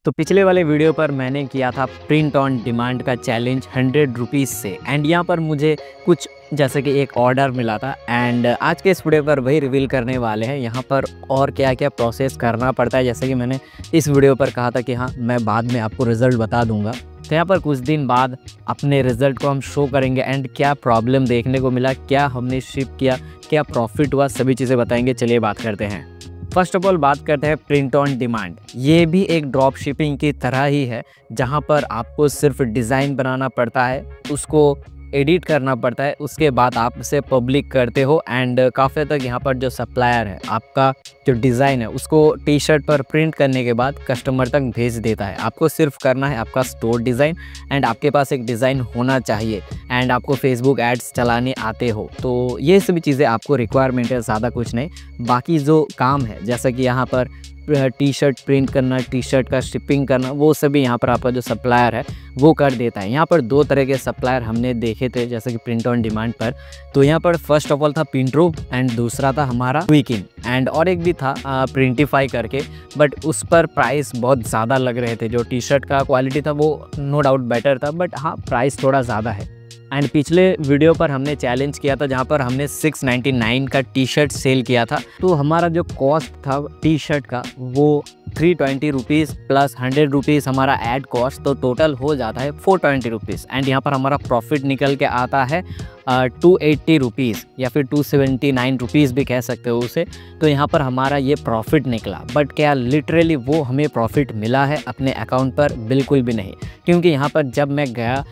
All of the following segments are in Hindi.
तो पिछले वाले वीडियो पर मैंने किया था प्रिंट ऑन डिमांड का चैलेंज 100 रुपीज़ से एंड यहाँ पर मुझे कुछ जैसे कि एक ऑर्डर मिला था एंड आज के इस वीडियो पर वही रिवील करने वाले हैं यहाँ पर और क्या क्या प्रोसेस करना पड़ता है। जैसे कि मैंने इस वीडियो पर कहा था कि हाँ मैं बाद में आपको रिज़ल्ट बता दूंगा, तो यहाँ पर कुछ दिन बाद अपने रिज़ल्ट को हम शो करेंगे एंड क्या प्रॉब्लम देखने को मिला, क्या हमने शिप किया, क्या प्रॉफिट हुआ, सभी चीज़ें बताएंगे। चलिए बात करते हैं। फर्स्ट ऑफ ऑल बात करते हैं प्रिंट ऑन डिमांड। ये भी एक ड्रॉप शिपिंग की तरह ही है जहाँ पर आपको सिर्फ डिज़ाइन बनाना पड़ता है, उसको एडिट करना पड़ता है, उसके बाद आप उसे पब्लिक करते हो एंड काफ़ी तक यहाँ पर जो सप्लायर है आपका जो डिज़ाइन है उसको टी शर्ट पर प्रिंट करने के बाद कस्टमर तक भेज देता है। आपको सिर्फ करना है आपका स्टोर डिज़ाइन एंड आपके पास एक डिज़ाइन होना चाहिए एंड आपको फेसबुक एड्स चलाने आते हो, तो ये सभी चीज़ें आपको रिक्वायरमेंट है, ज़्यादा कुछ नहीं। बाकी जो काम है जैसा कि यहाँ पर टी शर्ट प्रिंट करना, टी शर्ट का शिपिंग करना, वो सभी यहाँ पर आपका जो सप्लायर है वो कर देता है। यहाँ पर दो तरह के सप्लायर हमने देखे थे जैसे कि प्रिंट ऑन डिमांड पर। तो यहाँ पर फर्स्ट ऑफ ऑल था पिंटरूप एंड दूसरा था हमारा क्विकिन एंड और एक भी था प्रिंटिफाई करके, बट उस पर प्राइस बहुत ज़्यादा लग रहे थे। जो टी शर्ट का क्वालिटी था वो नो डाउट बेटर था, बट हाँ प्राइस थोड़ा ज़्यादा है। एंड पिछले वीडियो पर हमने चैलेंज किया था जहाँ पर हमने 699 का टी शर्ट सेल किया था, तो हमारा जो कॉस्ट था टी शर्ट का वो 320 रुपीज़ प्लस 100 रुपीज़ हमारा ऐड कॉस्ट, तो टोटल हो जाता है 420 रुपीज़ एंड यहाँ पर हमारा प्रॉफिट निकल के आता है 280 रुपीज़ या फिर 279 रुपीज़ भी कह सकते हो उसे। तो यहाँ पर हमारा ये प्रॉफिट निकला, बट क्या लिटरली वो हमें प्रॉफिट मिला है अपने अकाउंट पर? बिल्कुल भी नहीं, क्योंकि यहाँ पर जब मैं गया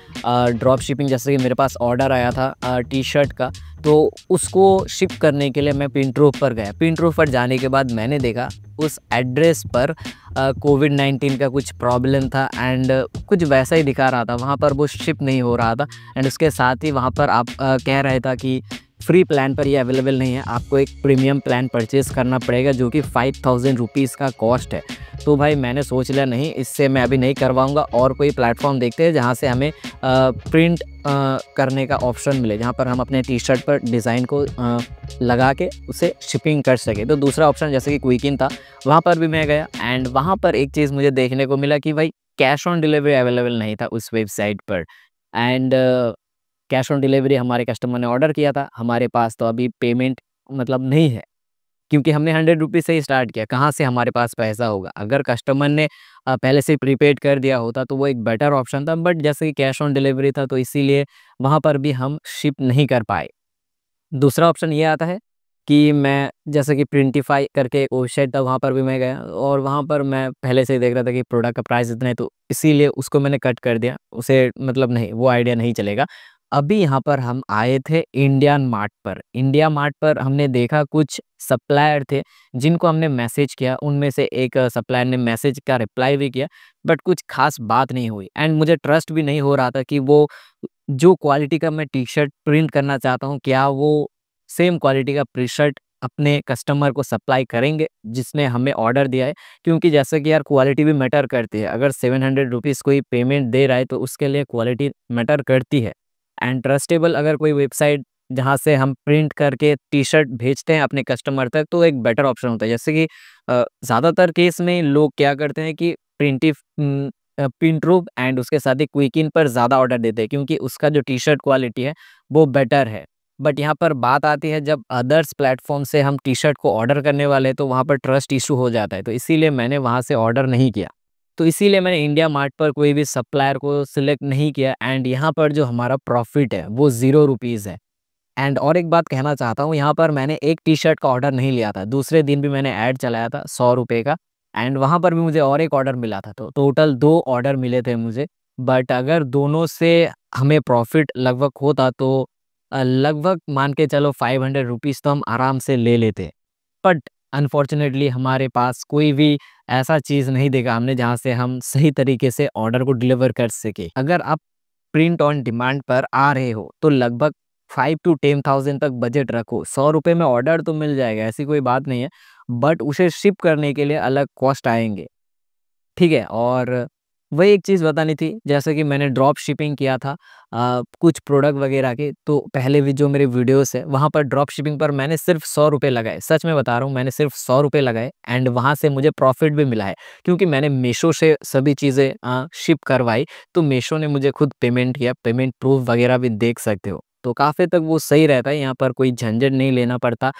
ड्रॉप शिपिंग, जैसे कि मेरे पास ऑर्डर आया था टी शर्ट का, तो उसको शिप करने के लिए मैं पिंटरूप पर गया। पिंटरूप पर जाने के बाद मैंने देखा उस एड्रेस पर कोविड-19 का कुछ प्रॉब्लम था एंड कुछ वैसा ही दिखा रहा था, वहाँ पर वो शिप नहीं हो रहा था एंड उसके साथ ही वहाँ पर आप कह रहा था कि फ्री प्लान पर ये अवेलेबल नहीं है, आपको एक प्रीमियम प्लान परचेज़ करना पड़ेगा जो कि 5000 रुपीज़ का कॉस्ट है। तो भाई मैंने सोच लिया नहीं, इससे मैं अभी नहीं करवाऊँगा, और कोई प्लेटफॉर्म देखते हैं जहाँ से हमें प्रिंट करने का ऑप्शन मिले, जहाँ पर हम अपने टी शर्ट पर डिज़ाइन को लगा के उसे शिपिंग कर सके। तो दूसरा ऑप्शन जैसे कि क्विकिन था, वहाँ पर भी मैं गया एंड वहाँ पर एक चीज़ मुझे देखने को मिला कि भाई कैश ऑन डिलीवरी अवेलेबल नहीं था उस वेबसाइट पर एंड कैश ऑन डिलीवरी हमारे कस्टमर ने ऑर्डर किया था, हमारे पास तो अभी पेमेंट मतलब नहीं है क्योंकि हमने 100 रुपीज़ से ही स्टार्ट किया, कहाँ से हमारे पास पैसा होगा? अगर कस्टमर ने पहले से प्रीपेड कर दिया होता तो वो एक बेटर ऑप्शन था, बट जैसे कि कैश ऑन डिलीवरी था तो इसीलिए वहाँ पर भी हम शिप नहीं कर पाए। दूसरा ऑप्शन ये आता है कि मैं जैसे कि प्रिंटिफाई करके एक वेबसाइट था, वहाँ पर भी मैं गया और वहाँ पर मैं पहले से ही देख रहा था कि प्रोडक्ट का प्राइस इतना है, तो इसीलिए उसको मैंने कट कर दिया, उसे मतलब नहीं, वो आइडिया नहीं चलेगा। अभी यहाँ पर हम आए थे इंडियन मार्ट पर। इंडिया मार्ट पर हमने देखा कुछ सप्लायर थे जिनको हमने मैसेज किया, उनमें से एक सप्लायर ने मैसेज का रिप्लाई भी किया, बट कुछ खास बात नहीं हुई एंड मुझे ट्रस्ट भी नहीं हो रहा था कि वो जो क्वालिटी का मैं टी शर्ट प्रिंट करना चाहता हूँ, क्या वो सेम क्वालिटी का टी शर्ट अपने कस्टमर को सप्लाई करेंगे जिसने हमें ऑर्डर दिया है। क्योंकि जैसे कि यार क्वालिटी भी मैटर करती है, अगर 700 रुपीज़ कोई पेमेंट दे रहा है तो उसके लिए क्वालिटी मैटर करती है एंड ट्रस्टेबल अगर कोई वेबसाइट जहाँ से हम प्रिंट करके टी शर्ट भेजते हैं अपने कस्टमर तक, तो एक बेटर ऑप्शन होता है। जैसे कि ज़्यादातर केस में लोग क्या करते हैं कि प्रिंटरूप एंड उसके साथ ही क्विकिन पर ज़्यादा ऑर्डर देते हैं क्योंकि उसका जो टी शर्ट क्वालिटी है वो बेटर है। बट यहाँ पर बात आती है जब अदर्स प्लेटफॉर्म से हम टी शर्ट को ऑर्डर करने वाले हैं तो वहाँ पर ट्रस्ट इशू हो जाता है, तो इसीलिए मैंने वहाँ से ऑर्डर नहीं किया। तो इसीलिए मैंने इंडिया मार्ट पर कोई भी सप्लायर को सिलेक्ट नहीं किया एंड यहाँ पर जो हमारा प्रॉफिट है वो 0 रुपीज़ है। एंड और एक बात कहना चाहता हूँ, यहाँ पर मैंने एक टी शर्ट का ऑर्डर नहीं लिया था, दूसरे दिन भी मैंने ऐड चलाया था 100 रुपये का एंड वहाँ पर भी मुझे और एक ऑर्डर मिला था, तो टोटल 2 ऑर्डर मिले थे मुझे। बट अगर दोनों से हमें प्रॉफिट लगभग होता तो लगभग मान के चलो 500 रुपीज़ तो हम आराम से ले लेते, बट अनफॉर्चुनेटली हमारे पास कोई भी ऐसा चीज़ नहीं देखा हमने जहाँ से हम सही तरीके से ऑर्डर को डिलीवर कर सके। अगर आप प्रिंट ऑन डिमांड पर आ रहे हो तो लगभग 5 to 10,000 तक बजट रखो। 100 रुपये में ऑर्डर तो मिल जाएगा, ऐसी कोई बात नहीं है, बट उसे शिप करने के लिए अलग कॉस्ट आएंगे, ठीक है। और वही एक चीज़ बतानी थी, जैसे कि मैंने ड्रॉप शिपिंग किया था कुछ प्रोडक्ट वगैरह के, तो पहले भी जो मेरे वीडियोस है वहाँ पर ड्रॉप शिपिंग पर मैंने सिर्फ 100 रुपये लगाए। सच में बता रहा हूँ, मैंने सिर्फ 100 रुपये लगाए एंड वहाँ से मुझे प्रॉफिट भी मिला है, क्योंकि मैंने मीशो से सभी चीज़ें शिप करवाई, तो मीशो ने मुझे खुद पेमेंट किया। पेमेंट प्रूफ वगैरह भी देख सकते हो, तो काफ़ी तक वो सही रहता है। यहाँ पर कोई झंझट नहीं लेना पड़ता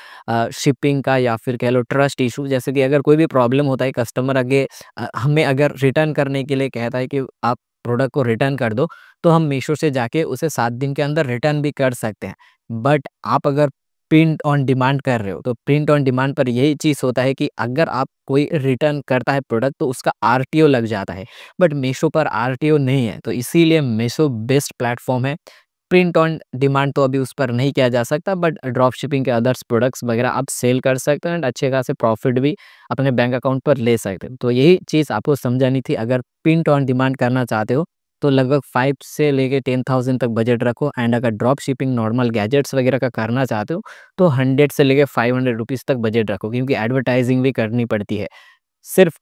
शिपिंग का, या फिर कह लो ट्रस्ट इशू। जैसे कि अगर कोई भी प्रॉब्लम होता है, कस्टमर आगे हमें अगर रिटर्न करने के लिए कहता है कि आप प्रोडक्ट को रिटर्न कर दो, तो हम मीशो से जाके उसे 7 दिन के अंदर रिटर्न भी कर सकते हैं। बट आप अगर प्रिंट ऑन डिमांड कर रहे हो, तो प्रिंट ऑन डिमांड पर यही चीज़ होता है कि अगर आप कोई रिटर्न करता है प्रोडक्ट, तो उसका आरटीओ लग जाता है। बट मीशो पर आरटीओ नहीं है, तो इसीलिए मीशो बेस्ट प्लेटफॉर्म है। प्रिंट ऑन डिमांड तो अभी उस पर नहीं किया जा सकता, बट ड्रॉप शिपिंग के अदर्स प्रोडक्ट्स वगैरह आप सेल कर सकते हैं एंड अच्छे खासे प्रॉफिट भी अपने बैंक अकाउंट पर ले सकते हैं। तो यही चीज़ आपको समझानी थी। अगर प्रिंट ऑन डिमांड करना चाहते हो, तो लगभग 5 से लेके 10,000 तक बजट रखो, एंड अगर ड्रॉप शिपिंग नॉर्मल गैजेट्स वगैरह का करना चाहते हो, तो 100 से लेके 500 रुपीज़ तक बजट रखो, क्योंकि एडवर्टाइजिंग भी करनी पड़ती है। सिर्फ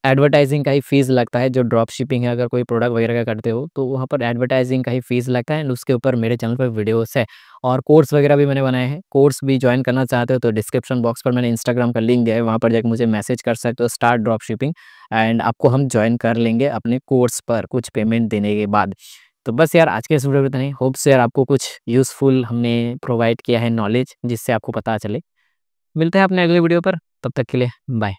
एडवर्टाइजिंग का ही फ़ीस लगता है। जो ड्रॉप शिपिंग है, अगर कोई प्रोडक्ट वगैरह का करते हो, तो वहाँ पर एडवर्टाइजिंग का ही फ़ीस लगता है, एंड उसके ऊपर मेरे चैनल पर वीडियोस है और कोर्स वगैरह भी मैंने बनाए हैं। कोर्स भी ज्वाइन करना चाहते हो, तो डिस्क्रिप्शन बॉक्स पर मैंने इंस्टाग्राम का लिंक दिया है, वहाँ पर जाके मुझे मैसेज कर सकते हो, स्टार्ट ड्रॉप शिपिंग, एंड आपको हम ज्वाइन कर लेंगे अपने कोर्स पर कुछ पेमेंट देने के बाद। तो बस यार, आज के इस वीडियो में इतना ही। होप सो यार आपको कुछ यूज़फुल हमने प्रोवाइड किया है नॉलेज, जिससे आपको पता चले। मिलते हैं अपने अगले वीडियो पर, तब तक के लिए बाय।